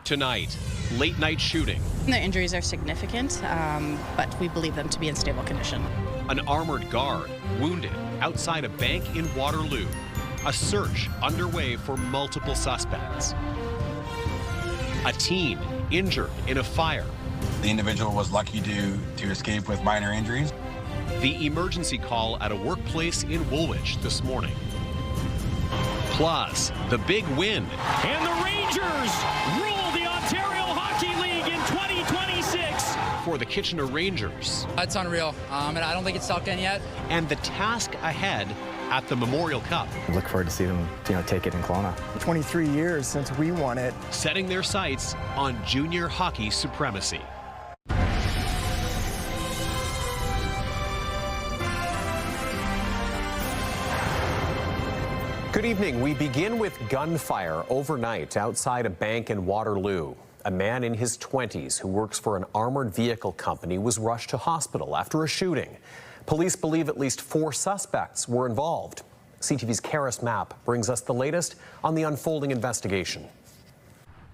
Tonight, late-night shooting. The injuries are significant, but we believe them to be in stable condition. An armored guard wounded outside a bank in Waterloo. A search underway for multiple suspects. A teen injured in a fire. The individual was lucky to escape with minor injuries. The emergency call at a workplace in Woolwich this morning. Plus, the big win. And the Rangers rule the Ontario Hockey League in 2026. For the Kitchener Rangers. It's unreal, and I don't think it's sucked in yet. And the task ahead at the Memorial Cup. Look forward to see them, take it in Kelowna. 23 years since we won it. Setting their sights on junior hockey supremacy. Good evening. We begin with gunfire overnight outside a bank in Waterloo. A man in his 20s who works for an armored vehicle company was rushed to hospital after a shooting. Police believe at least 4 suspects were involved. CTV's Karis Mapp brings us the latest on the unfolding investigation.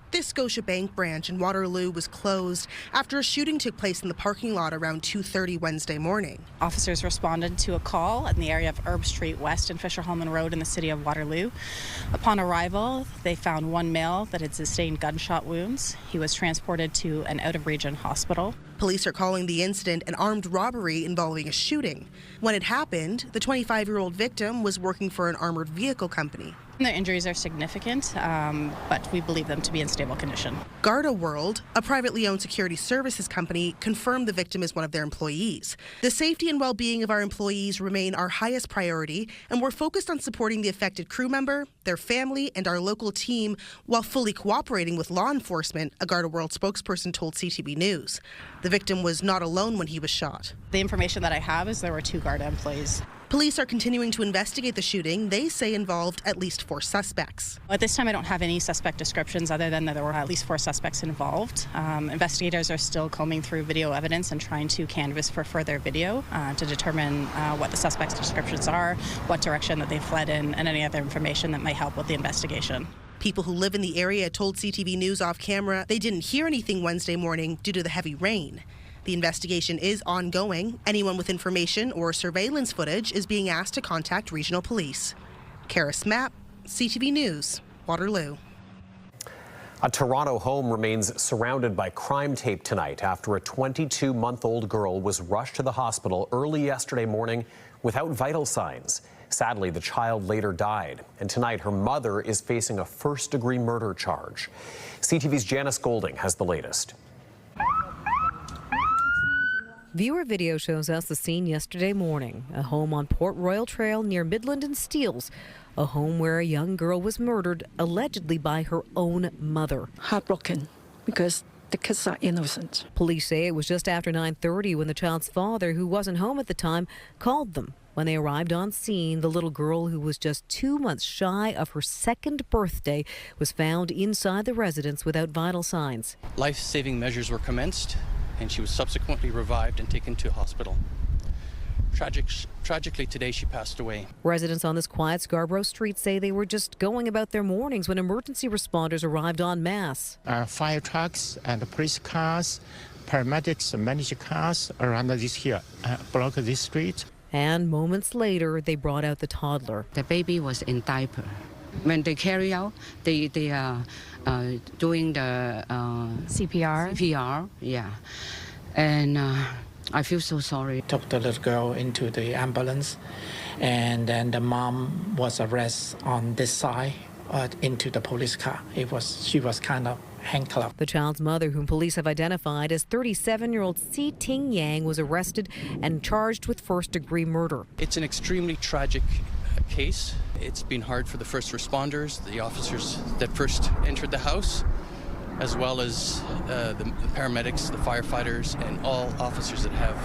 This Scotiabank branch in Waterloo was closed after a shooting took place in the parking lot around 2:30 Wednesday morning. Officers responded to a call in the area of Herb Street West and Fisher-Holman Road in the city of Waterloo. Upon arrival, they found one male that had sustained gunshot wounds. He was transported to an out-of-region hospital. Police are calling the incident an armed robbery involving a shooting. When it happened, the 25-year-old victim was working for an armored vehicle company. The injuries are significant, but we believe them to be in stable condition. Garda World, a privately owned security services company, confirmed the victim is one of their employees. The safety and well-being of our employees remain our highest priority, and we're focused on supporting the affected crew member, their family, and our local team while fully cooperating with law enforcement, a Garda World spokesperson told CTV News. The victim was not alone when he was shot. The information that I have is there were 2 Garda employees. Police are continuing to investigate the shooting. They say involved at least 4 suspects. At this time, I don't have any suspect descriptions other than that there were at least 4 suspects involved. Investigators are still combing through video evidence and trying to canvass for further video to determine what the suspects' descriptions are, what direction that they fled in, and any other information that might help with the investigation. People who live in the area told CTV News off camera they didn't hear anything Wednesday morning due to the heavy rain. The investigation is ongoing. Anyone with information or surveillance footage is being asked to contact regional police. Karis Mapp, CTV News, Waterloo. A Toronto home remains surrounded by crime tape tonight after a 22-month-old girl was rushed to the hospital early yesterday morning without vital signs. Sadly, the child later died, and tonight her mother is facing a first-degree murder charge. CTV's Janice Golding has the latest. Viewer video shows us the scene yesterday morning, a home on Port Royal Trail near Midland and Steeles, a home where a young girl was murdered, allegedly by her own mother. Heartbroken because the kids are innocent. Police say it was just after 9:30 when the child's father, who wasn't home at the time, called them. When they arrived on scene, the little girl, who was just 2 months shy of her 2nd birthday, was found inside the residence without vital signs. Life-saving measures were commenced, and she was subsequently revived and taken to hospital. Tragically, today she passed away. Residents on this quiet Scarborough street say they were just going about their mornings when emergency responders arrived en masse. Fire trucks and police cars, paramedics and manager cars around this here, block this street. And moments later, they brought out the toddler. The baby was in diaper. When they carry out, they are doing the CPR. CPR, yeah. And I feel so sorry. Took the little girl into the ambulance, and then the mom was arrested on this side into the police car. She was kind of handcuffed. The child's mother, whom police have identified as 37-year-old Si Ting Yang, was arrested and charged with first-degree murder. It's an extremely tragic case. It's been hard for the first responders, the officers that first entered the house, as well as the paramedics, the firefighters, and all officers that have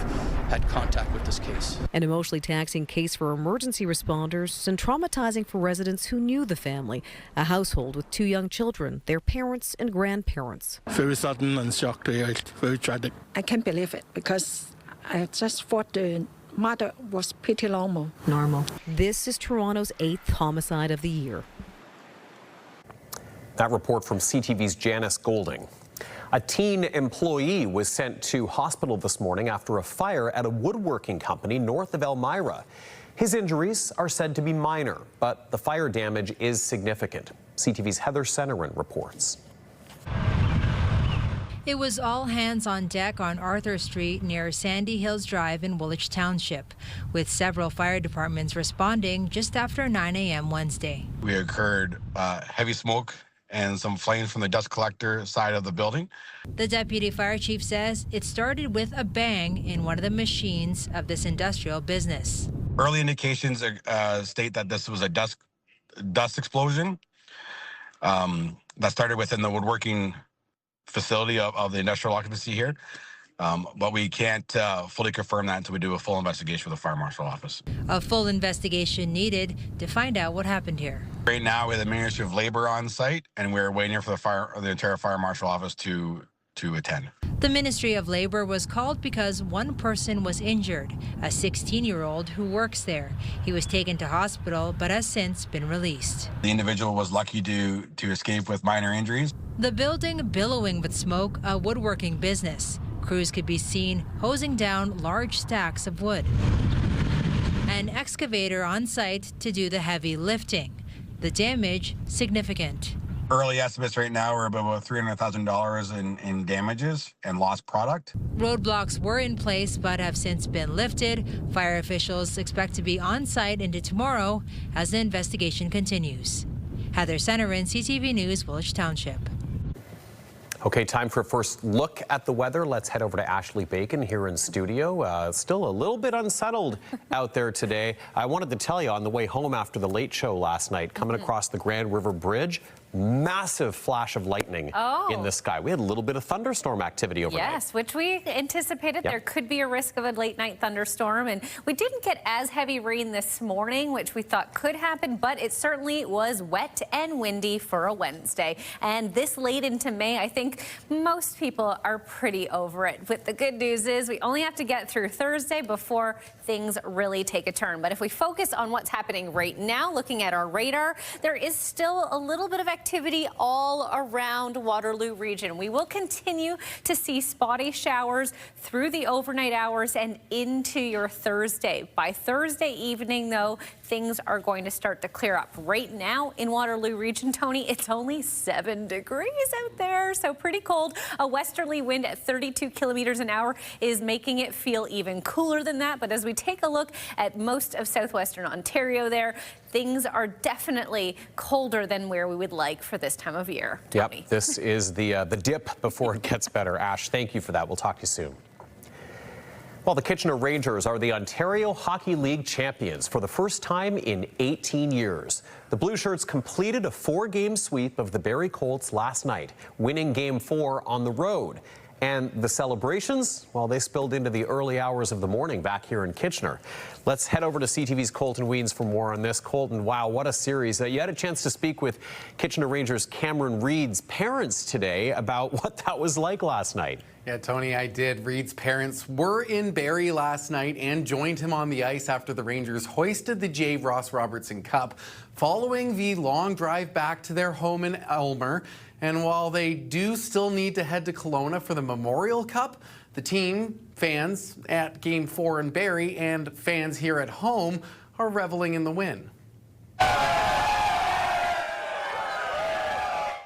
had contact with this case. An emotionally taxing case for emergency responders and traumatizing for residents who knew the family, a household with 2 young children, their parents and grandparents. Very sudden and shocking, very tragic. I can't believe it because I just thought the mother was pretty normal. This is Toronto's 8th homicide of the year. That report from CTV's Janice Golding. A teen employee was sent to hospital this morning after a fire at a woodworking company north of Elmira. His injuries are said to be minor, but the fire damage is significant. CTV's Heather Senerin reports. It was all hands on deck on Arthur Street near Sandy Hills Drive in Woolwich Township, with several fire departments responding just after 9 a.m. Wednesday. We occurred heavy smoke and some flames from the dust collector side of the building. The deputy fire chief says it started with a bang in one of the machines of this industrial business. Early indications state that this was a dust explosion that started within the woodworking facility of the industrial occupancy here. But we can't fully confirm that until we do a full investigation with the fire marshal office. A full investigation needed to find out what happened here. Right now, we have the Ministry of Labor on site, and we're waiting for the Ontario Fire Marshal Office to attend. The Ministry of Labor was called because one person was injured, a 16-year-old who works there. He was taken to hospital but has since been released. The individual was lucky to escape with minor injuries. The building billowing with smoke, a woodworking business. Crews could be seen hosing down large stacks of wood. An excavator on site to do the heavy lifting. The damage significant. Early estimates right now are about $300,000 in damages and lost product. Roadblocks were in place but have since been lifted. Fire officials expect to be on site into tomorrow as the investigation continues. Heather Senerin, CTV News, Woolwich Township. Okay, time for a first look at the weather. Let's head over to Ashley Bacon here in studio. Still a little bit unsettled out there today. I wanted to tell you on the way home after the late show last night, coming across the Grand River Bridge, massive flash of lightning in the sky. We had a little bit of thunderstorm activity overnight. Yes, which we anticipated. There could be a risk of a late night thunderstorm, and we didn't get as heavy rain this morning, which we thought could happen, but it certainly was wet and windy for a Wednesday. And this late into May, I think most people are pretty over it. But the good news is we only have to get through Thursday before things really take a turn. But if we focus on what's happening right now, looking at our radar, there is still a little bit of activity all around Waterloo region. We will continue to see spotty showers through the overnight hours and into your Thursday. By Thursday evening, though, things are going to start to clear up. Right now in Waterloo region, Tony, it's only 7 degrees out there, so pretty cold. A westerly wind at 32 kilometers an hour is making it feel even cooler than that. But as we take a look at most of southwestern Ontario there, things are definitely colder than where we would like for this time of year. Tony. Yep, this is the dip before it gets better. Ash, thank you for that. We'll talk to you soon. Well, the Kitchener Rangers are the Ontario Hockey League champions for the first time in 18 years. The Blue Shirts completed a 4-game sweep of the Barrie Colts last night, winning Game 4 on the road. And the celebrations, well, they spilled into the early hours of the morning back here in Kitchener. Let's head over to CTV's Colton Weens for more on this. Colton, wow, what a series. You had a chance to speak with Kitchener Rangers Cameron Reid's parents today about what that was like last night. Yeah, Tony, I did. Reid's parents were in Barrie last night and joined him on the ice after the Rangers hoisted the J. Ross Robertson Cup following the long drive back to their home in Elmer. And while they do still need to head to Kelowna for the Memorial Cup, the team, fans at Game 4 in Barrie, and fans here at home are reveling in the win.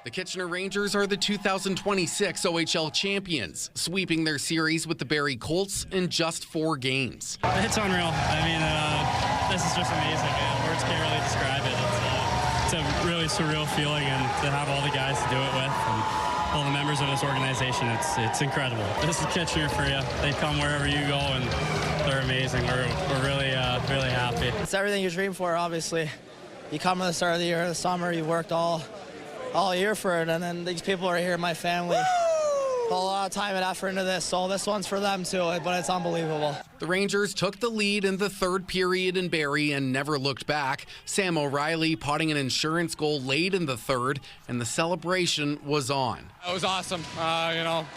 The Kitchener Rangers are the 2026 OHL champions, sweeping their series with the Barrie Colts in just 4 games. It's unreal. I mean, this is just amazing, man. Words can't really describe it. It's a really surreal feeling, and to have all the guys to do it with, and all the members of this organization, it's incredible. This is Kitchener for you. They come wherever you go, and they're amazing. We're really happy. It's everything you dream for, obviously. You come at the start of the year, the summer, you worked all year for it, and then these people are here, my family. Put a lot of time and effort into this, so this one's for them too, but it's unbelievable. The Rangers took the lead in the 3rd period in Barrie and never looked back. Sam O'Reilly potting an insurance goal late in the 3rd, and the celebration was on. It was awesome,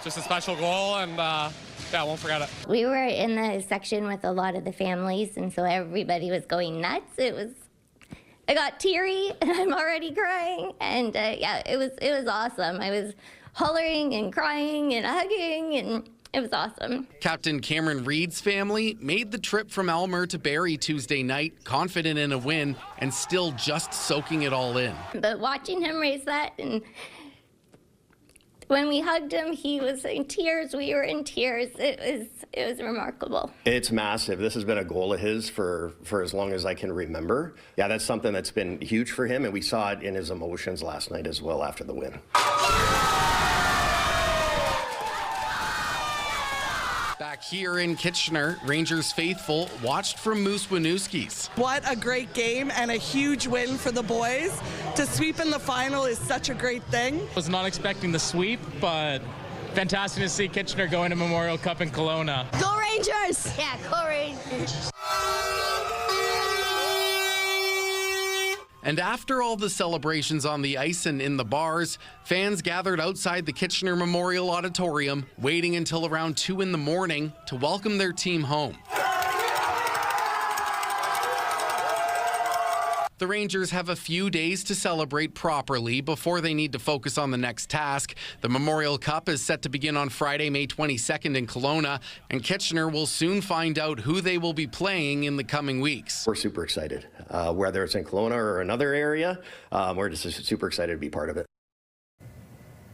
just a special goal, and I won't forget it. We were in the section with a lot of the families, and so everybody was going nuts. It was I got teary and I'm already crying. And yeah, it was awesome. I was hollering and crying and hugging, and it was awesome. Captain Cameron Reed's family made the trip from Elmer to Barrie Tuesday night, confident in a win and still just soaking it all in. But watching him raise that, and when we hugged him, he was in tears. We were in tears. It was remarkable. It's massive. This has been a goal of his for as long as I can remember. Yeah, that's something that's been huge for him, and we saw it in his emotions last night as well after the win. Back here in Kitchener, Rangers faithful watched from Moose Winooski's. What a great game and a huge win for the boys. To sweep in the final is such a great thing. Was not expecting the sweep, but fantastic to see Kitchener going to Memorial Cup in Kelowna. Go Rangers! Yeah, go Rangers. And after all the celebrations on the ice and in the bars, fans gathered outside the Kitchener Memorial Auditorium, waiting until around 2 in the morning to welcome their team home. The Rangers have a few days to celebrate properly before they need to focus on the next task. The Memorial Cup is set to begin on Friday, May 22nd in Kelowna, and Kitchener will soon find out who they will be playing in the coming weeks. We're super excited, whether it's in Kelowna or another area. We're just super excited to be part of it.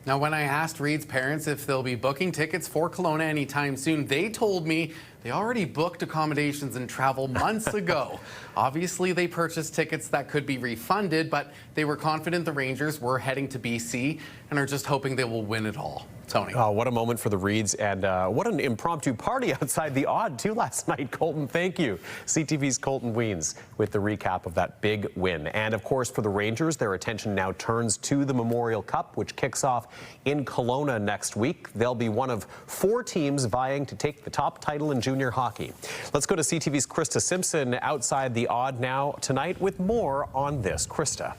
Now, when I asked Reed's parents if they'll be booking tickets for Kelowna anytime soon, they told me they already booked accommodations and travel months ago. Obviously, they purchased tickets that could be refunded, but they were confident the Rangers were heading to BC and are just hoping they will win it all. Tony. Oh, what a moment for the Reeds, and what an impromptu party outside the Odd, too, last night. Colton, thank you. CTV's Colton Weens with the recap of that big win. And, of course, for the Rangers, their attention now turns to the Memorial Cup, which kicks off in Kelowna next week. They'll be one of 4 teams vying to take the top title in junior hockey. Let's go to CTV's Krista Simpson outside the Odd now tonight with more on this. Krista.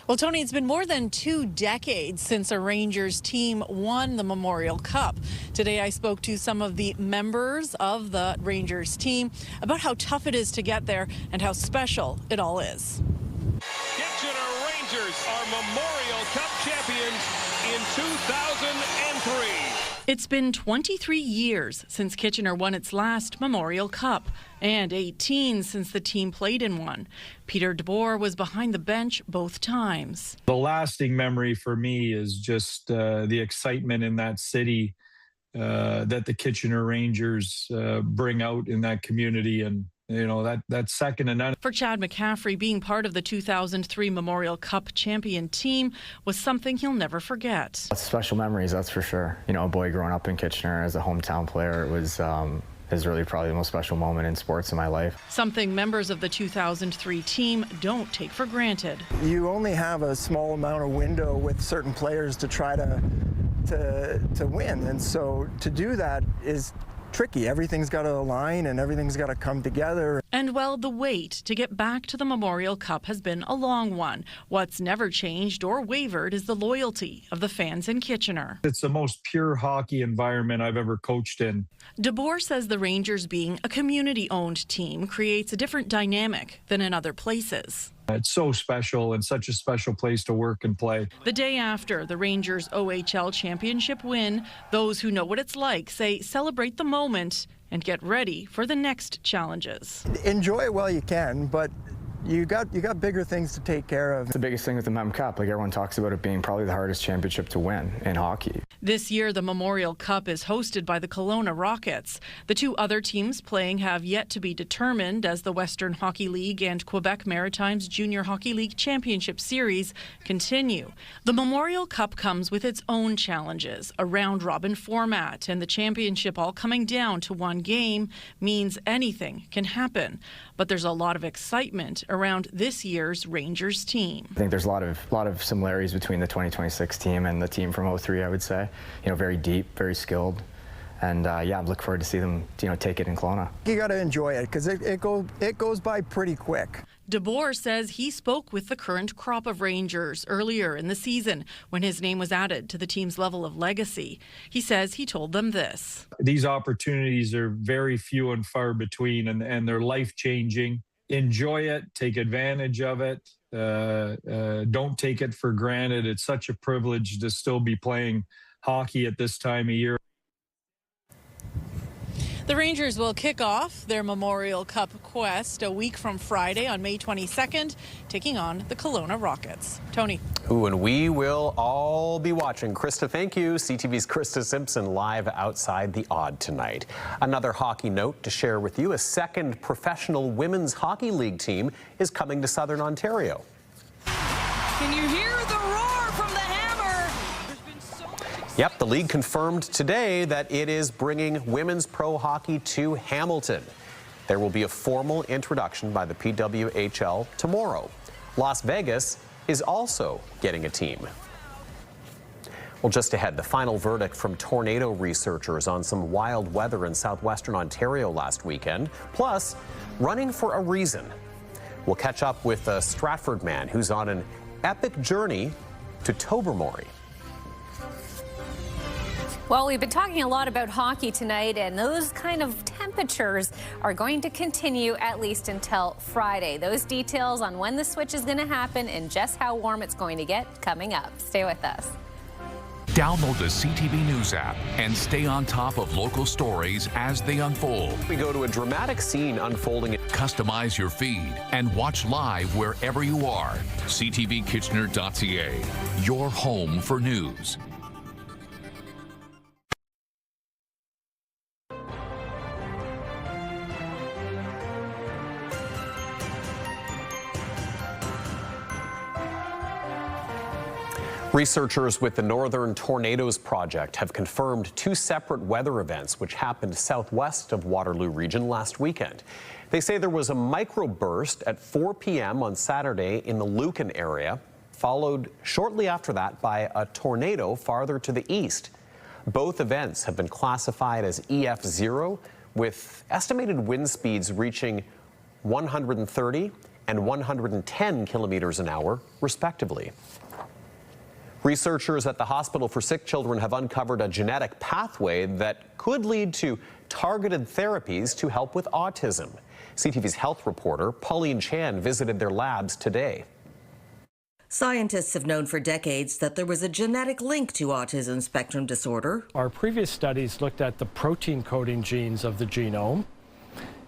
Well, Tony, it's been more than 2 decades since a Rangers team won the Memorial Cup. Today, I spoke to some of the members of the Rangers team about how tough it is to get there and how special it all is. Kitchener Rangers are Memorial Cup champions in 2003. It's been 23 years since Kitchener won its last Memorial Cup and 18 since the team played in one. Peter DeBoer was behind the bench both times. The lasting memory for me is just the excitement in that city that the Kitchener Rangers bring out in that community, and you know, that's second to none. For Chad McCaffrey, being part of the 2003 Memorial Cup champion team was something he'll never forget. Special memories, that's for sure. You know, a boy growing up in Kitchener as a hometown player, it was is really probably the most special moment in sports in my life. Something members of the 2003 team don't take for granted. You only have a small amount of window with certain players to try to win, and so to do that is tricky. Everything's got to align and everything's got to come together. And well, the wait to get back to the Memorial Cup has been a long one. What's never changed or wavered is the loyalty of the fans in Kitchener. It's the most pure hockey environment I've ever coached in. DeBoer says the Rangers being a community-owned team creates a different dynamic than in other places. It's so special and such a special place to work and play. The day after the Rangers' OHL Championship win, those who know what it's like say celebrate the moment and get ready for the next challenges. Enjoy it while you can, but you got bigger things to take care of. The biggest thing with the Mem Cup, like everyone talks about it being probably the hardest championship to win in hockey. This year, the Memorial Cup is hosted by the Kelowna Rockets. The 2 other teams playing have yet to be determined as the Western Hockey League and Quebec Maritimes Junior Hockey League Championship Series continue. The Memorial Cup comes with its own challenges. A round-robin format and the championship all coming down to one game means anything can happen. But there's a lot of excitement around this year's Rangers team. I think there's a lot of similarities between the 2026 team and the team from 03, I would say. You know, very deep, very skilled. And yeah, I look forward to see them, you know, take it in Kelowna. You got to enjoy it because it goes by pretty quick. DeBoer says he spoke with the current crop of Rangers earlier in the season when his name was added to the team's level of legacy. He says he told them this. These opportunities are very few and far between, and they're life-changing. enjoy it, take advantage of it. Don't take it for granted. It's such a privilege to still be playing hockey at this time of year. The Rangers will kick off their Memorial Cup quest a week from Friday on May 22nd, taking on the Kelowna Rockets. Tony. Ooh, and we will all be watching. Krista, thank you. CTV's Krista Simpson live outside the Odd tonight. Another hockey note to share with you. A second professional women's hockey league team is coming to Southern Ontario. Can you hear the roar from the hammer? Yep, the league confirmed today that it is bringing women's pro hockey to Hamilton. There will be a formal introduction by the PWHL tomorrow. Las Vegas is also getting a team. Well, just ahead, the final verdict from tornado researchers on some wild weather in southwestern Ontario last weekend, plus running for a reason. We'll catch up with a Stratford man who's on an epic journey to Tobermory. Well, we've been talking a lot about hockey tonight, and those kind of temperatures are going to continue at least until Friday. Those details on when the switch is going to happen and just how warm it's going to get coming up. Stay with us. Download the CTV News app and stay on top of local stories as they unfold. We go to a dramatic scene unfolding. Customize your feed and watch live wherever you are. CTVKitchener.ca, your home for news. Researchers with the Northern Tornadoes Project have confirmed two separate weather events which happened southwest of Waterloo region last weekend. They say there was a microburst at 4 p.m. on Saturday in the Lucan area, followed shortly after that by a tornado farther to the east. Both events have been classified as EF0, with estimated wind speeds reaching 130 and 110 kilometers an hour, respectively. Researchers at the Hospital for Sick Children have uncovered a genetic pathway that could lead to targeted therapies to help with autism. CTV's health reporter Pauline Chan visited their labs today. Scientists have known for decades that there was a genetic link to autism spectrum disorder. Our previous studies looked at the protein coding genes of the genome.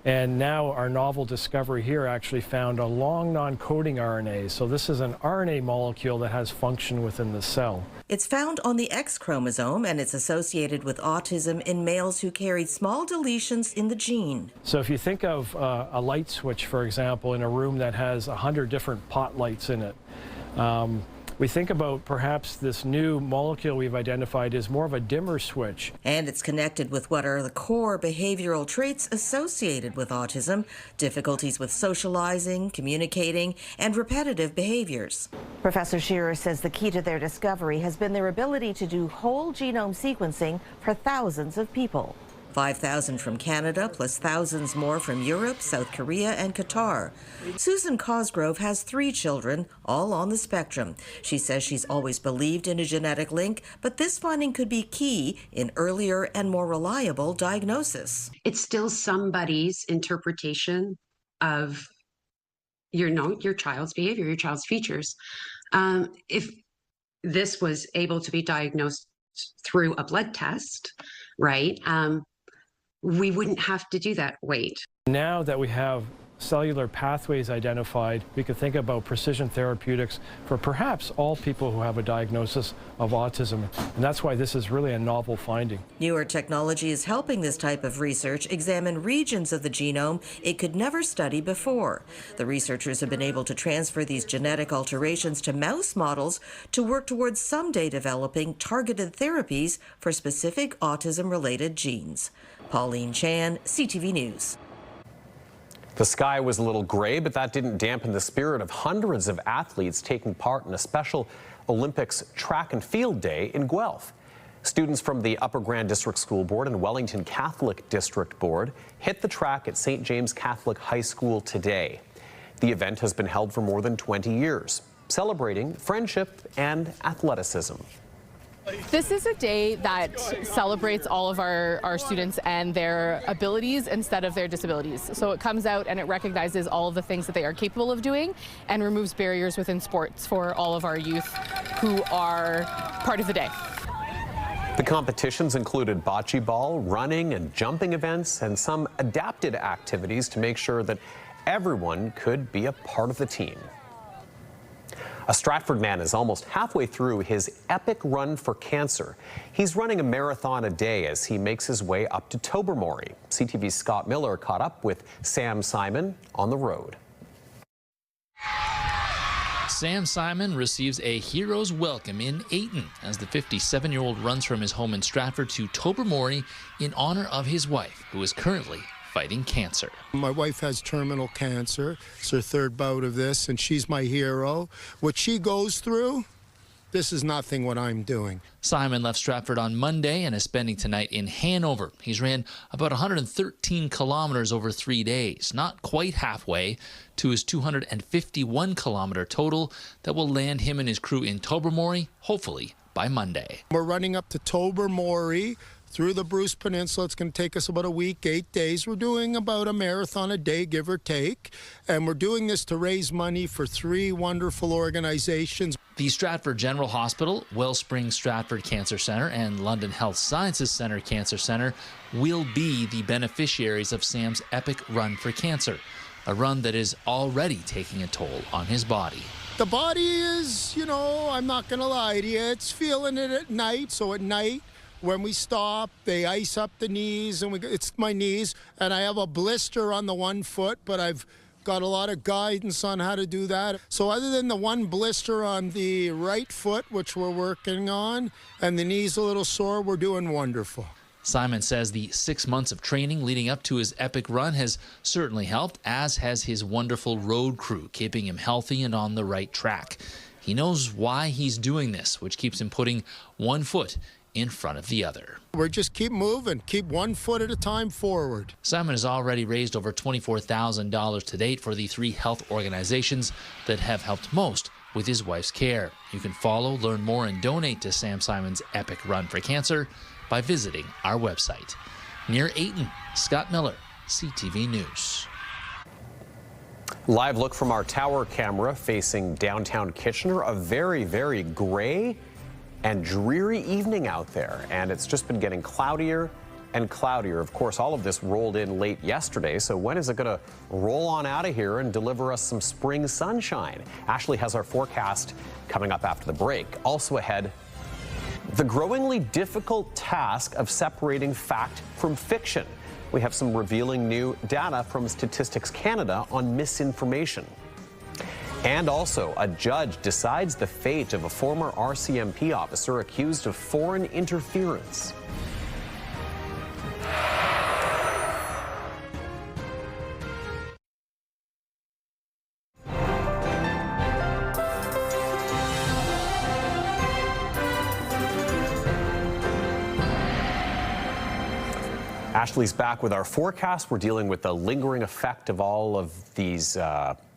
And now our novel discovery here actually found a long non-coding RNA. So this is an RNA molecule that has function within the cell. It's found on the X chromosome, and it's associated with autism in males who carried small deletions in the gene. So if you think of a light switch, for example, in a room that has 100 different pot lights in it, we think about perhaps this new molecule we've identified is more of a dimmer switch. And it's connected with what are the core behavioral traits associated with autism: difficulties with socializing, communicating, and repetitive behaviors. Professor Shearer says the key to their discovery has been their ability to do whole genome sequencing for thousands of people. 5,000 from Canada, plus thousands more from Europe, South Korea, and Qatar. Susan Cosgrove has 3 children, all on the spectrum. She says she's always believed in a genetic link, but this finding could be key in earlier and more reliable diagnosis. It's still somebody's interpretation of your child's behavior, your child's features. If this was able to be diagnosed through a blood test, right? We wouldn't have to do that wait. Now that we have cellular pathways identified, we could think about precision therapeutics for perhaps all people who have a diagnosis of autism. And that's why this is really a novel finding. Newer technology is helping this type of research examine regions of the genome it could never study before. The researchers have been able to transfer these genetic alterations to mouse models to work towards someday developing targeted therapies for specific autism-related genes. Pauline Chan, CTV News. The sky was a little gray, but that didn't dampen the spirit of hundreds of athletes taking part in a special Olympics track and field day in Guelph. Students from the Upper Grand District School Board and Wellington Catholic District Board hit the track at St. James Catholic High School today. The event has been held for more than 20 years, celebrating friendship and athleticism. This is a day that celebrates all of our students and their abilities instead of their disabilities. So it comes out and it recognizes all of the things that they are capable of doing and removes barriers within sports for all of our youth who are part of the day. The competitions included bocce ball, running and jumping events, and some adapted activities to make sure that everyone could be a part of the team. A Stratford man is almost halfway through his epic run for cancer. He's running a marathon a day as he makes his way up to Tobermory. CTV's Scott Miller caught up with Sam Simon on the road. Sam Simon receives a hero's welcome in Ayton as the 57-year-old runs from his home in Stratford to Tobermory in honor of his wife, who is currently fighting cancer. My wife has terminal cancer. It's her third bout of this, and she's my hero. What she goes through, this is nothing what I'm doing. Simon left Stratford on Monday and is spending tonight in Hanover. He's ran about 113 kilometers over 3 days, not quite halfway to his 251-kilometer total that will land him and his crew in Tobermory, hopefully by Monday. We're running up to Tobermory through the Bruce Peninsula. It's going to take us about a week, 8 days. We're doing about a marathon a day, give or take. And we're doing this to raise money for 3 wonderful organizations. The Stratford General Hospital, Wellspring Stratford Cancer Centre, and London Health Sciences Centre Cancer Centre will be the beneficiaries of Sam's epic run for cancer, a run that is already taking a toll on his body. The body is, I'm not going to lie to you, it's feeling it at night. So at night, when we stop, they ice up the knees, and it's my knees, and I have a blister on the one foot, but I've got a lot of guidance on how to do that. So other than the one blister on the right foot, which we're working on, and the knee's a little sore, we're doing wonderful. Simon says the 6 months of training leading up to his epic run has certainly helped, as has his wonderful road crew, keeping him healthy and on the right track. He knows why he's doing this, which keeps him putting one foot in front of the other. We're just keep moving, keep 1 foot at a time forward. Simon has already raised over $24,000 to date for the 3 health organizations that have helped most with his wife's care. You can follow, learn more, and donate to Sam Simon's epic run for cancer by visiting our website. Near Ayton, Scott Miller, CTV News. Live look from our tower camera facing downtown Kitchener. A very, very gray and dreary evening out there, and it's just been getting cloudier and cloudier. Of course, all of this rolled in late yesterday, so when is it going to roll on out of here and deliver us some spring sunshine? Ashley has our forecast coming up after the break. Also ahead, the growingly difficult task of separating fact from fiction. We have some revealing new data from Statistics Canada on misinformation. And also, a judge decides the fate of a former RCMP officer accused of foreign interference. Ashley's back with our forecast. We're dealing with the lingering effect of all of these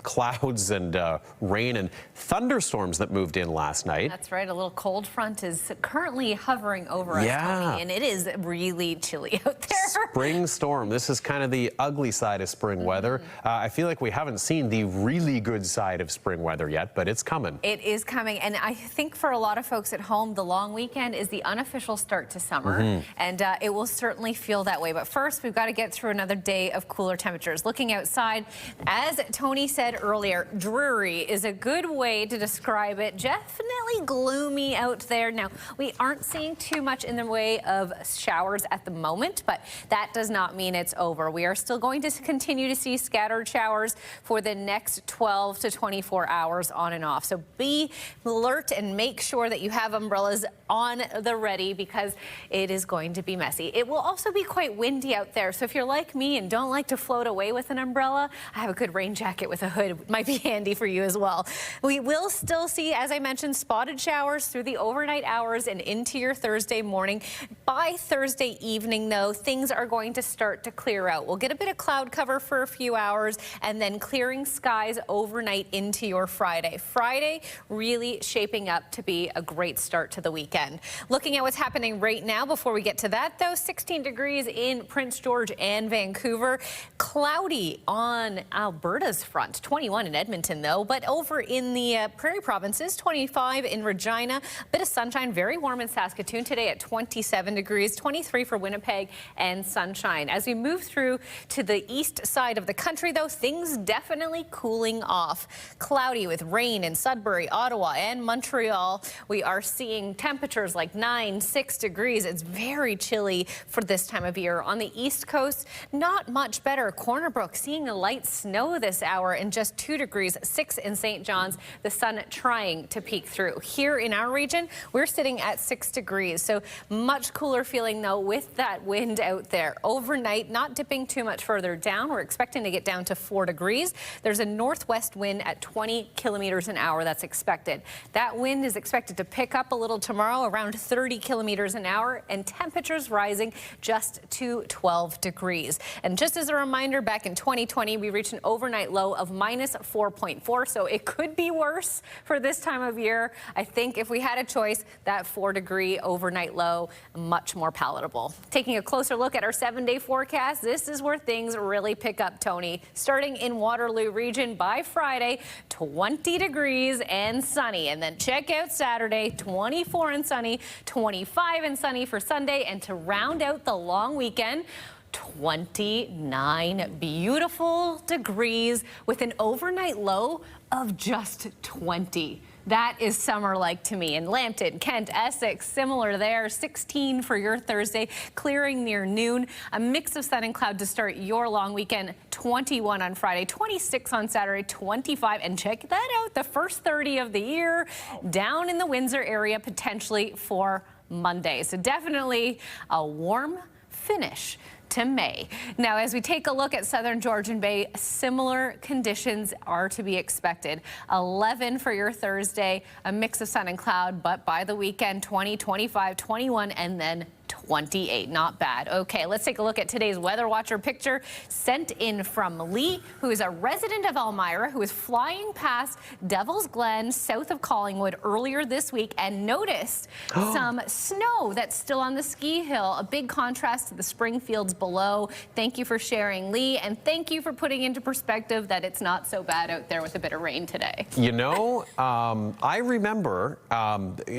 clouds and rain and thunderstorms that moved in last night. That's right. A little cold front is currently hovering over us, Tony, and it is really chilly out there. Spring storm. This is kind of the ugly side of spring weather. I feel like we haven't seen the really good side of spring weather yet, but it's coming. It is coming, and I think for a lot of folks at home, the long weekend is the unofficial start to summer, and it will certainly feel that way. But first, we've got to get through another day of cooler temperatures. Looking outside, as Tony said earlier, dreary is a good way to describe it. Definitely gloomy out there. Now, we aren't seeing too much in the way of showers at the moment, but that does not mean it's over. We are still going to continue to see scattered showers for the next 12 to 24 hours on and off. So be alert and make sure that you have umbrellas on the ready, because it is going to be messy. It will also be quite windy out there. So if you're like me and don't like to float away with an umbrella, I have a good rain jacket with a hood hood might be handy for you as well. We will still see, as I mentioned, spotted showers through the overnight hours and into your Thursday morning. By Thursday evening, though, things are going to start to clear out. We'll get a bit of cloud cover for a few hours and then clearing skies overnight into your Friday. Friday really shaping up to be a great start to the weekend. Looking at what's happening right now, before we get to that, though, 16 degrees in Prince George and Vancouver. Cloudy on Alberta's front, 21 in Edmonton, though, but over in the Prairie provinces, 25 in Regina. A bit of sunshine, very warm in Saskatoon today at 27 degrees, 23 for Winnipeg, and sunshine. As we move through to the east side of the country, though, things definitely cooling off. Cloudy with rain in Sudbury, Ottawa, and Montreal. We are seeing temperatures like 6 degrees. It's very chilly for this time of year. On the east coast, not much better. Corner Brook seeing a light snow this hour and just 2 degrees, 6 in St. John's. The sun trying to peek through. Here in our region, we're sitting at 6 degrees. So much cooler feeling, though, with that wind out there. Overnight, not dipping too much further down. We're expecting to get down to 4 degrees. There's a northwest wind at 20 kilometers an hour that's expected. That wind is expected to pick up a little tomorrow, around 30 kilometers an hour, and temperatures rising just to 12 degrees. And just as a reminder, back in 2020, we reached an overnight low of -4.4, so it could be worse for this time of year. I think if we had a choice, that 4-degree overnight low, much more palatable. Taking a closer look at our 7-day forecast, this is where things really pick up, Tony. Starting in Waterloo region by Friday, 20 degrees and sunny. And then check out Saturday, 24 and sunny, 25 and sunny for Sunday. And to round out the long weekend, 29 beautiful degrees with an overnight low of just 20. That is summer-like to me. In Lambton, Kent, Essex, similar there. 16 for your Thursday, clearing near noon. A mix of sun and cloud to start your long weekend. 21 on Friday, 26 on Saturday, 25. And check that out, the first 30 of the year down in the Windsor area, potentially for Monday. So definitely a warm finish to May. Now, as we take a look at southern Georgian Bay, similar conditions are to be expected. 11 for your Thursday, a mix of sun and cloud, but by the weekend, 20, 25, 21, and then 28. Not bad. Okay, let's take a look at today's Weather Watcher picture sent in from Lee, who is a resident of Elmira, who is flying past Devil's Glen, south of Collingwood, earlier this week and noticed some snow that's still on the ski hill. A big contrast to the spring fields below. Thank you for sharing, Lee, and thank you for putting into perspective that it's not so bad out there with a bit of rain today. You know, I remember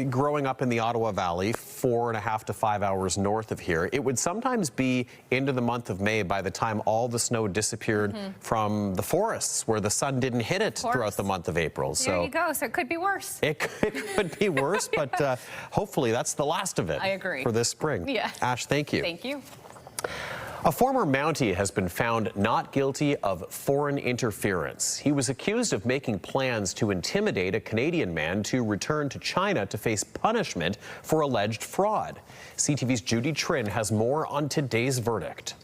growing up in the Ottawa Valley, 4.5 to 5 hours north of here. It would sometimes be into the month of May by the time all the snow disappeared from the forests where the sun didn't hit it throughout the month of April. There you go. So it could be worse. It could be worse, but hopefully that's the last of it. I agree. For this spring. Yeah. Ash, thank you. Thank you. A former Mountie has been found not guilty of foreign interference. He was accused of making plans to intimidate a Canadian man to return to China to face punishment for alleged fraud. CTV's Judy Trin has more on today's verdict.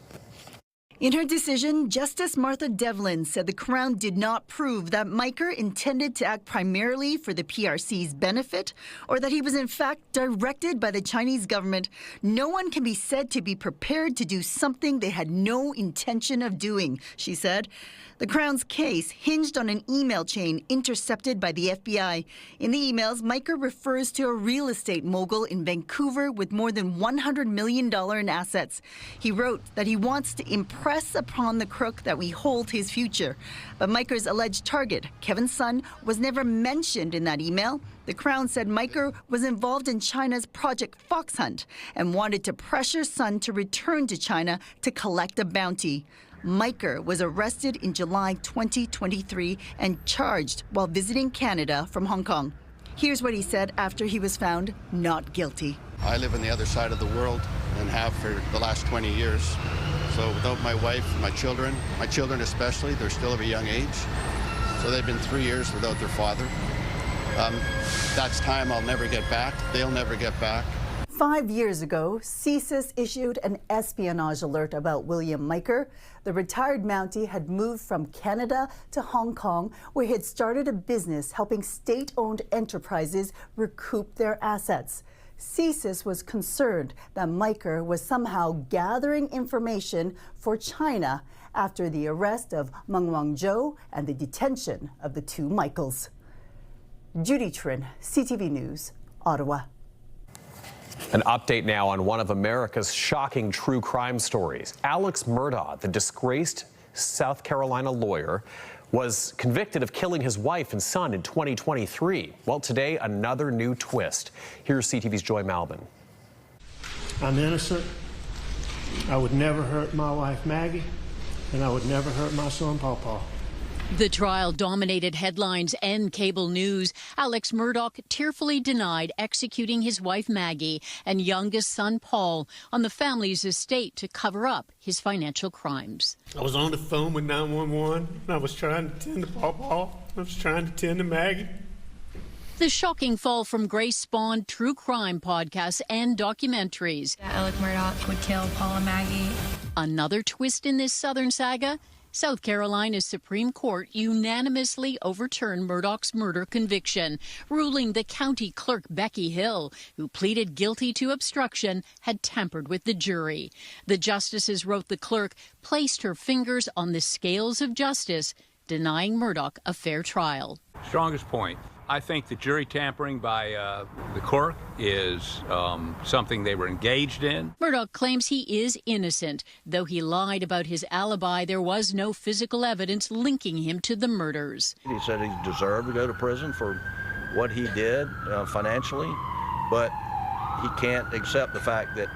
In her decision, Justice Martha Devlin said the Crown did not prove that Miker intended to act primarily for the PRC's benefit or that he was in fact directed by the Chinese government. No one can be said to be prepared to do something they had no intention of doing, she said. The Crown's case hinged on an email chain intercepted by the FBI. In the emails, Miker refers to a real estate mogul in Vancouver with more than $100 million in assets. He wrote that he wants to impress upon the crook that we hold his future. But Miker's alleged target, Kevin's son, was never mentioned in that email. The Crown said Miker was involved in China's Project Fox Hunt and wanted to pressure Son to return to China to collect a bounty. Miker was arrested in July 2023 and charged while visiting Canada from Hong Kong. Here's what he said after he was found not guilty. I live on the other side of the world and have for the last 20 years. So without my wife, my children especially, they're still of a young age. So they've been 3 years without their father. That's time I'll never get back. They'll never get back. 5 years ago, CSIS issued an espionage alert about William Miker. The retired Mountie had moved from Canada to Hong Kong, where he had started a business helping state-owned enterprises recoup their assets. CSIS was concerned that Miker was somehow gathering information for China after the arrest of Meng Wanzhou and the detention of the two Michaels. Judy Trin, CTV News, Ottawa. An update now on one of America's shocking true crime stories. Alex Murduagh, the disgraced South Carolina lawyer, was convicted of killing his wife and son in 2023. Well, today, another new twist. Here's CTV's Joy Malvin. I'm innocent. I would never hurt my wife, Maggie, and I would never hurt my son, Pawpaw. The trial dominated headlines and cable news. Alex Murduagh tearfully denied executing his wife Maggie and youngest son Paul on the family's estate to cover up his financial crimes. I was on the phone with 911, and I was trying to tend to Pawpaw. I was trying to tend to Maggie. The shocking fall from grace spawned true crime podcasts and documentaries. Alex Murduagh would kill Paul and Maggie. Another twist in this Southern saga? South Carolina's Supreme Court unanimously overturned Murdaugh's murder conviction, ruling the county clerk Becky Hill, who pleaded guilty to obstruction, had tampered with the jury. The justices wrote the clerk placed her fingers on the scales of justice, denying Murduagh a fair trial. Strongest point. I think the jury tampering by the clerk is something they were engaged in. Murduagh claims he is innocent. Though he lied about his alibi, there was no physical evidence linking him to the murders. He said he deserved to go to prison for what he did financially, but he can't accept the fact that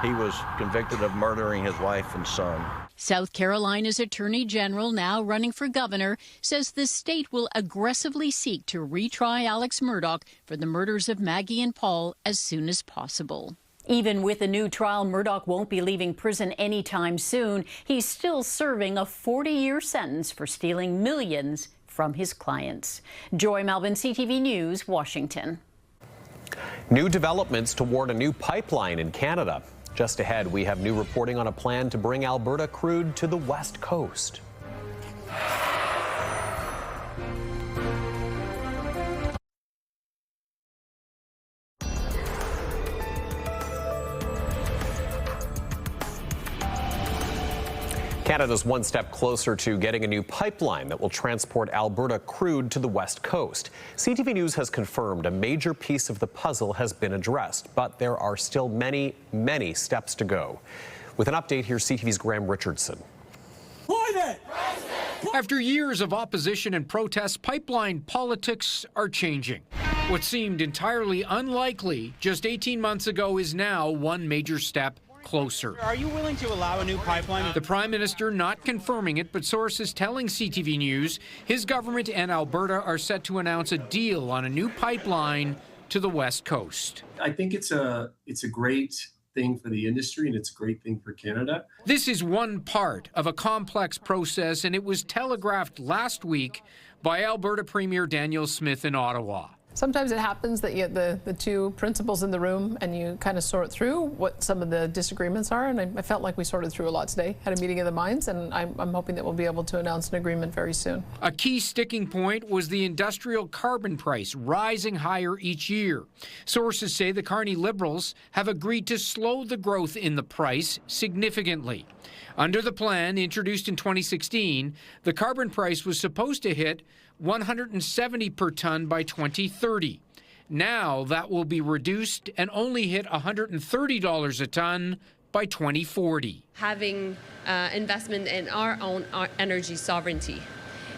he was convicted of murdering his wife and son. South Carolina's Attorney General, now running for governor, says the state will aggressively seek to retry Alex Murduagh for the murders of Maggie and Paul as soon as possible. Even with a new trial, Murduagh won't be leaving prison anytime soon. He's still serving a 40-year sentence for stealing millions from his clients. Joy Malvin, CTV News, Washington. New developments toward a new pipeline in Canada. Just ahead, we have new reporting on a plan to bring Alberta crude to the West Coast. Canada's one step closer to getting a new pipeline that will transport Alberta crude to the West Coast. CTV News has confirmed a major piece of the puzzle has been addressed, but there are still many, many steps to go. With an update, here's CTV's Graham Richardson. After years of opposition and protest, pipeline politics are changing. What seemed entirely unlikely just 18 months ago is now one major step closer. Are you willing to allow a new pipeline? The Prime Minister not confirming it, but sources telling CTV News his government and Alberta are set to announce a deal on a new pipeline to the West Coast. I think it's a great thing for the industry, and it's a great thing for Canada. This is one part of a complex process, and it was telegraphed last week by Alberta Premier Daniel Smith in Ottawa. Sometimes it happens that you get the two principals in the room and you kind of sort through what some of the disagreements are, and I felt like we sorted through a lot today, had a meeting of the minds, and I'm hoping that we'll be able to announce an agreement very soon. A key sticking point was the industrial carbon price rising higher each year. Sources say the Carney Liberals have agreed to slow the growth in the price significantly. Under the plan introduced in 2016, the carbon price was supposed to hit $170 per ton by 2030. Now that will be reduced and only hit $130 a ton by 2040. Having investment in our own energy sovereignty.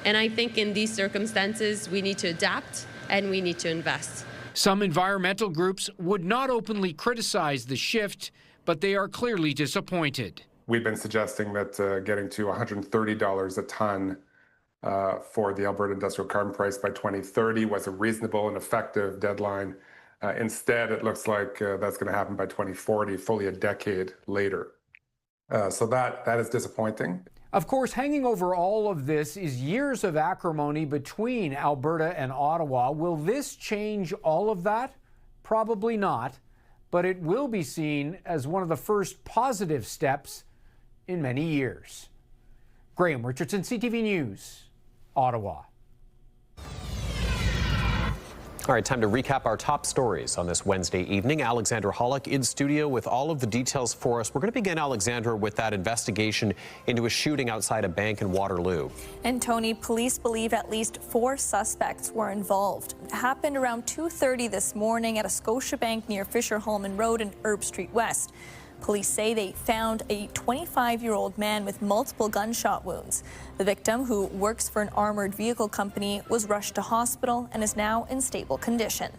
And I think in these circumstances, we need to adapt and we need to invest. Some environmental groups would not openly criticize the shift, but they are clearly disappointed. We've been suggesting that getting to $130 a ton for the Alberta industrial carbon price by 2030 was a reasonable and effective deadline. Instead, it looks like that's going to happen by 2040, fully a decade later. So that is disappointing. Of course, hanging over all of this is years of acrimony between Alberta and Ottawa. Will this change all of that? Probably not. but it will be seen as one of the first positive steps in many years. Graham Richardson, CTV News, Ottawa. All right, time to recap our top stories on this Wednesday evening. Alexandra Hollick in studio with all of the details for us. We're going to begin, Alexandra, with that investigation into a shooting outside a bank in Waterloo. And Tony, police believe at least 4 suspects were involved. It happened around 2:30 this morning at a Scotiabank near Fisher-Holman Road and Erb Street West. Police say they found a 25-year-old man with multiple gunshot wounds. The victim, who works for an armored vehicle company, was rushed to hospital and is now in stable condition.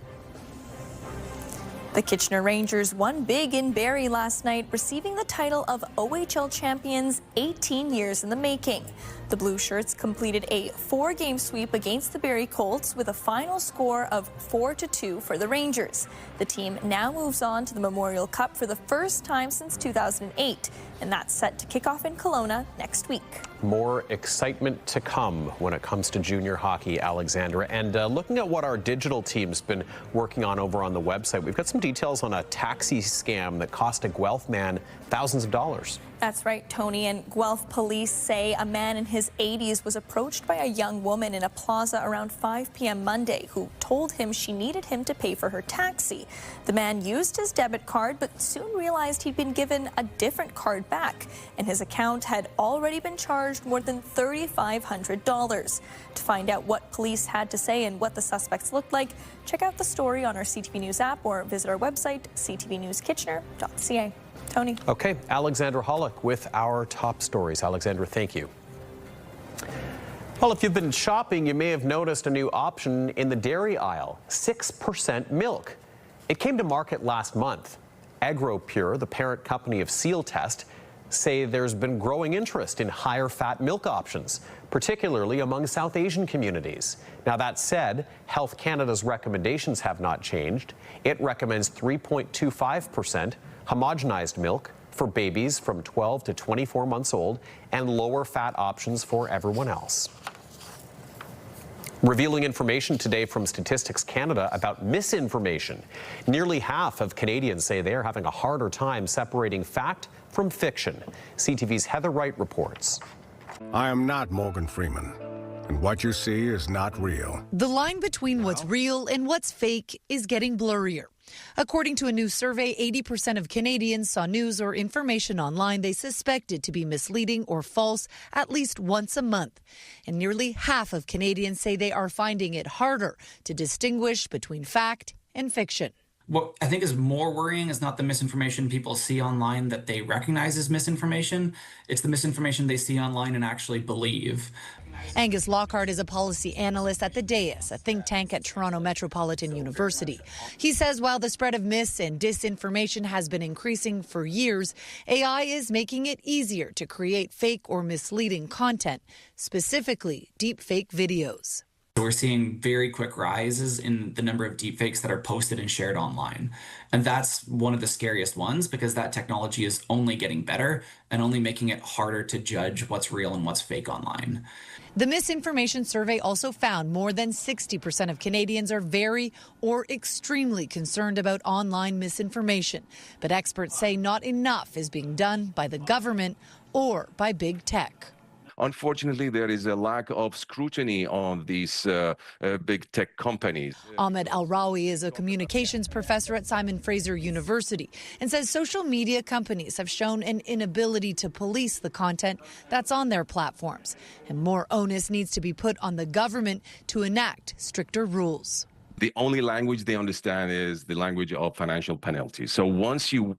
The Kitchener Rangers won big in Barrie last night, receiving the title of OHL Champions 18 years in the making. The Blue Shirts completed a 4-game sweep against the Barrie Colts with a final score of 4-2 for the Rangers. The team now moves on to the Memorial Cup for the first time since 2008, and that's set to kick off in Kelowna next week. More excitement to come when it comes to junior hockey, Alexandra. And looking at what our digital team's been working on over on the website, we've got some details on a taxi scam that cost a Guelph man thousands of dollars. That's right, Tony. And Guelph police say a man in his 80s was approached by a young woman in a plaza around 5 p.m. Monday who told him she needed him to pay for her taxi. The man used his debit card but soon realized he'd been given a different card back, and his account had already been charged more than $3,500. To find out what police had to say and what the suspects looked like, check out the story on our CTV News app or visit our website, ctvnewskitchener.ca. Tony. Okay, Alexandra Hollick with our top stories. Alexandra, thank you. Well, if you've been shopping, you may have noticed a new option in the dairy aisle, 6% milk. It came to market last month. AgroPure, the parent company of Seal Test, say there's been growing interest in higher fat milk options, particularly among South Asian communities. Now, that said, Health Canada's recommendations have not changed. It recommends 3.25% homogenized milk for babies from 12 to 24 months old and lower fat options for everyone else. Revealing information today from Statistics Canada about misinformation. Nearly half of Canadians say they are having a harder time separating fact from fiction. CTV's Heather Wright reports. I am not Morgan Freeman, and what you see is not real. The line between what's real and what's fake is getting blurrier. According to a new survey, 80% of Canadians saw news or information online they suspected to be misleading or false at least once a month. And nearly half of Canadians say they are finding it harder to distinguish between fact and fiction. What I think is more worrying is not the misinformation people see online that they recognize as misinformation. It's the misinformation they see online and actually believe. Angus Lockhart is a policy analyst at the DAIS, a think tank at Toronto Metropolitan University. He says while the spread of mis and disinformation has been increasing for years, AI is making it easier to create fake or misleading content, specifically deepfake videos. We're seeing very quick rises in the number of deepfakes that are posted and shared online. And that's one of the scariest ones because that technology is only getting better and only making it harder to judge what's real and what's fake online. The misinformation survey also found more than 60% of Canadians are very or extremely concerned about online misinformation. But experts say not enough is being done by the government or by big tech. Unfortunately, there is a lack of scrutiny on these big tech companies. Ahmed Al-Rawi is a communications professor at Simon Fraser University and says social media companies have shown an inability to police the content that's on their platforms. And more onus needs to be put on the government to enact stricter rules. The only language they understand is the language of financial penalties. So once you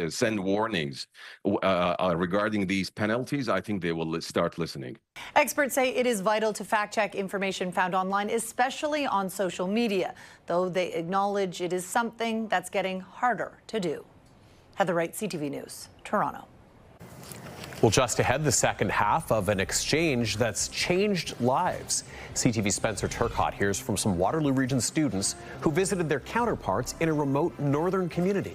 send warnings regarding these penalties, I think they will start listening. Experts say it is vital to fact-check information found online, especially on social media, though they acknowledge it is something that's getting harder to do. Heather Wright, CTV News, Toronto. Well, just ahead, the second half of an exchange that's changed lives. CTV's Spencer Turcotte hears from some Waterloo Region students who visited their counterparts in a remote northern community.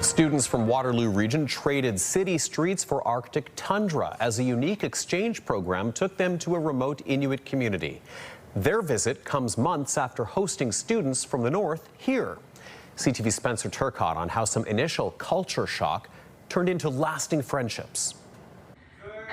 Students from Waterloo region traded city streets for Arctic tundra as a unique exchange program took them to a remote Inuit community. Their visit comes months after hosting students from the north here. CTV's Spencer Turcotte on how some initial culture shock turned into lasting friendships.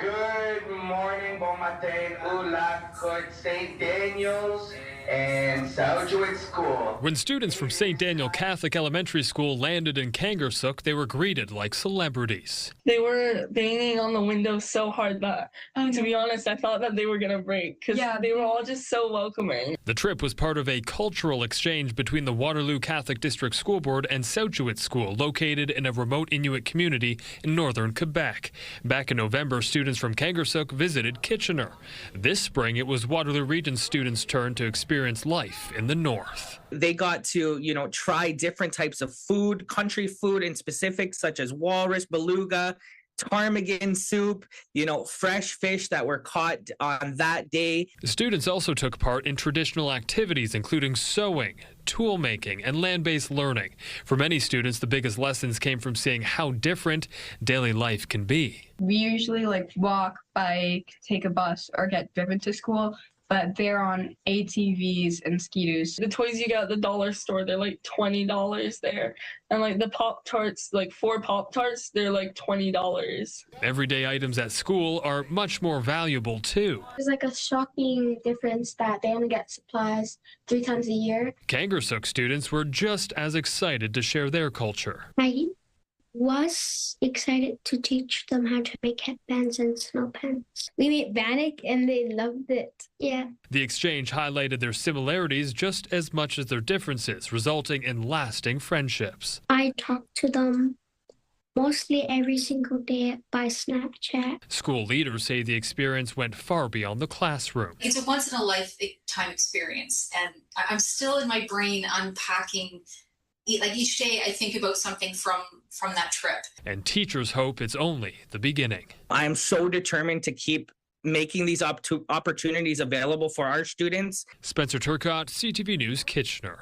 Good morning, bon matin, ulat, good St. Daniel's and Southwestern School. When students from St. Daniel Catholic Elementary School landed in Kangarsuk, they were greeted like celebrities. They were banging on the window so hard that, to be honest, I thought that they were going to break because they were all just so welcoming. The trip was part of a cultural exchange between the Waterloo Catholic District School Board and Southwestern School, located in a remote Inuit community in northern Quebec. Back in November, students from Kangarsuk visited Kitchener. This spring, it was Waterloo Region students' turn to experience life in the north. They got to, try different types of food, country food in specific, such as walrus, beluga, ptarmigan soup, fresh fish that were caught on that day. Students also took part in traditional activities, including sewing, tool making, and land-based learning. For many students, the biggest lessons came from seeing how different daily life can be. We usually walk, bike, take a bus, or get driven to school. But they're on ATVs and ski-doos. The toys you get at the dollar store, they're like $20 there. And the Pop-Tarts, 4 Pop-Tarts, they're like $20. Everyday items at school are much more valuable too. There's a shocking difference that they only get supplies 3 times a year. Kangarsuk students were just as excited to share their culture. Maggie was excited to teach them how to make headbands and snow pens. We made bannock and they loved it. Yeah. The exchange highlighted their similarities just as much as their differences, resulting in lasting friendships. I talk to them mostly every single day by Snapchat. School leaders say the experience went far beyond the classroom. It's a once-in-a-lifetime experience, and I'm still in my brain unpacking. Each day I think about something from that trip. And teachers hope it's only the beginning. I'm so determined to keep making these opportunities available for our students. Spencer Turcotte, CTV News Kitchener.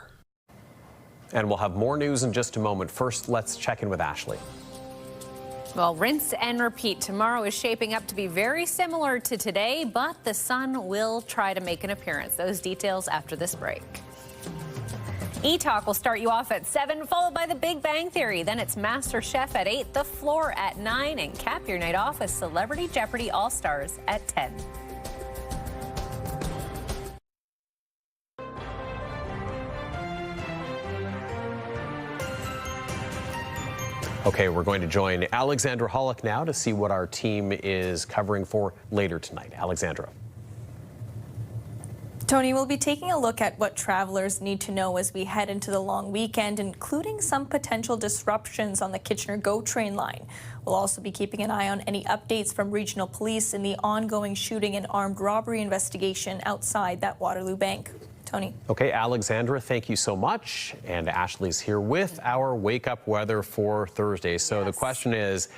And we'll have more news in just a moment. First, let's check in with Ashley. Well, rinse and repeat. Tomorrow is shaping up to be very similar to today, but the sun will try to make an appearance. Those details after this break. E-Talk will start you off at 7, followed by The Big Bang Theory. Then it's Master Chef at 8, The Floor at 9, and cap your night off with Celebrity Jeopardy All-Stars at 10. Okay, we're going to join Alexandra Hollick now to see what our team is covering for later tonight. Alexandra. Tony, we'll be taking a look at what travelers need to know as we head into the long weekend, including some potential disruptions on the Kitchener GO train line. We'll also be keeping an eye on any updates from regional police in the ongoing shooting and armed robbery investigation outside that Waterloo bank. Tony. Okay, Alexandra, thank you so much. And Ashley's here with our wake-up weather for Thursday. So the question is,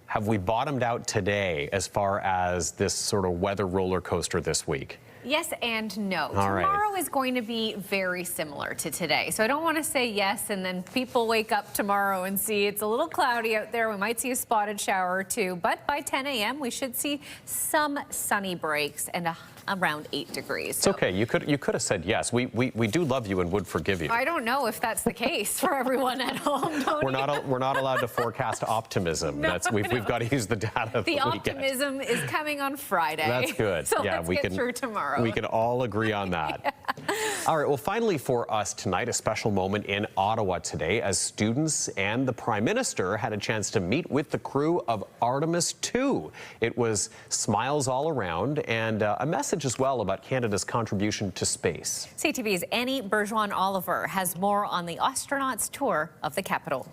have we bottomed out today as far as this sort of weather roller coaster this week? Yes and no. All Tomorrow is going to be very similar to today. So I don't want to say yes and then people wake up tomorrow and see it's a little cloudy out there. We might see a spotted shower or two, but by 10 a.m. we should see some sunny breaks and around 8 degrees. It's okay. You could have said yes. We do love you and would forgive you. I don't know if that's the case for everyone at home. We're not allowed to forecast optimism. No, we've got to use the data. The optimism is coming on Friday. That's good. So yeah, let's we get can through tomorrow. We can all agree on that. Yeah. All right. Well, finally for us tonight, a special moment in Ottawa today as students and the Prime Minister had a chance to meet with the crew of Artemis 2. It was smiles all around and a message as well about Canada's contribution to space. CTV's Annie Bergeron-Oliver has more on the astronauts' tour of the Capitol.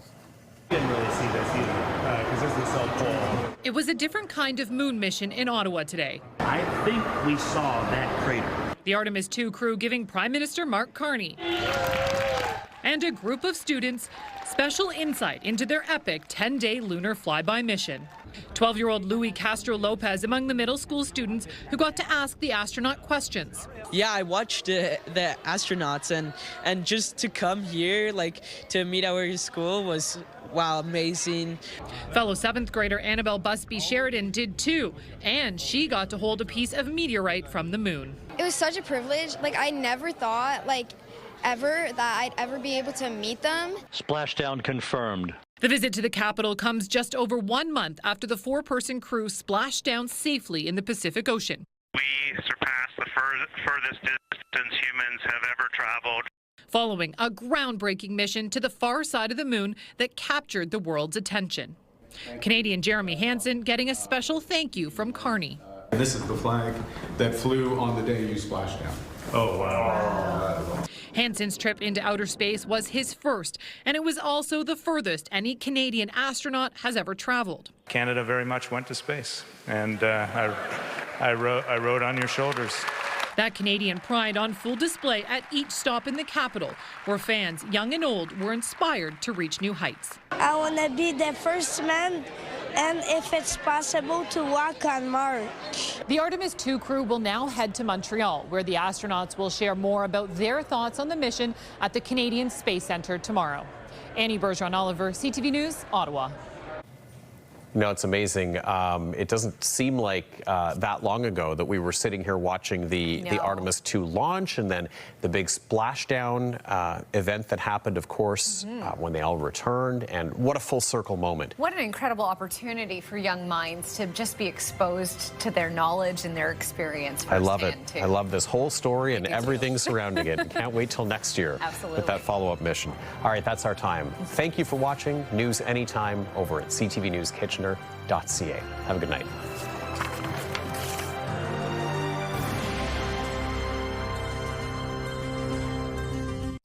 Didn't really see this either because this is so cool. It was a different kind of moon mission in Ottawa today. I think we saw that crater. The Artemis 2 crew giving Prime Minister Mark Carney and a group of students special insight into their epic 10-day lunar flyby mission. 12-year-old Louis Castro Lopez among the middle school students who got to ask the astronaut questions. Yeah, I watched the astronauts and just to come here, like to meet our school was, wow, amazing. Fellow 7th grader Annabelle Busby Sheridan did too, and she got to hold a piece of meteorite from the moon. It was such a privilege. Like, I never thought, ever that I'd ever be able to meet them. Splashdown confirmed. The visit to the capital comes just over 1 month after the 4-person crew splashed down safely in the Pacific Ocean. We surpassed the furthest distance humans have ever traveled. Following a groundbreaking mission to the far side of the moon that captured the world's attention. Canadian Jeremy Hansen getting a special thank you from Carney. This is the flag that flew on the day you splashed down. Oh, wow. Hansen's trip into outer space was his first, and it was also the furthest any Canadian astronaut has ever traveled. Canada very much went to space, and I rode on your shoulders. That Canadian pride on full display at each stop in the capital, where fans, young and old, were inspired to reach new heights. I want to be the first man, and if it's possible, to walk on Mars. The Artemis 2 crew will now head to Montreal, where the astronauts will share more about their thoughts on the mission at the Canadian Space Centre tomorrow. Annie Bergeron-Oliver, CTV News, Ottawa. You know, it's amazing. It doesn't seem like that long ago that we were sitting here watching the Artemis 2 launch, and then the big splashdown event that happened, of course, when they all returned. And what a full circle moment. What an incredible opportunity for young minds to just be exposed to their knowledge and their experience. I love it. Too. I love this whole story and everything surrounding it. Can't wait till next year with that follow-up mission. All right, that's our time. Thank you for watching News Anytime over at CTV News Kitchener. Have a good night.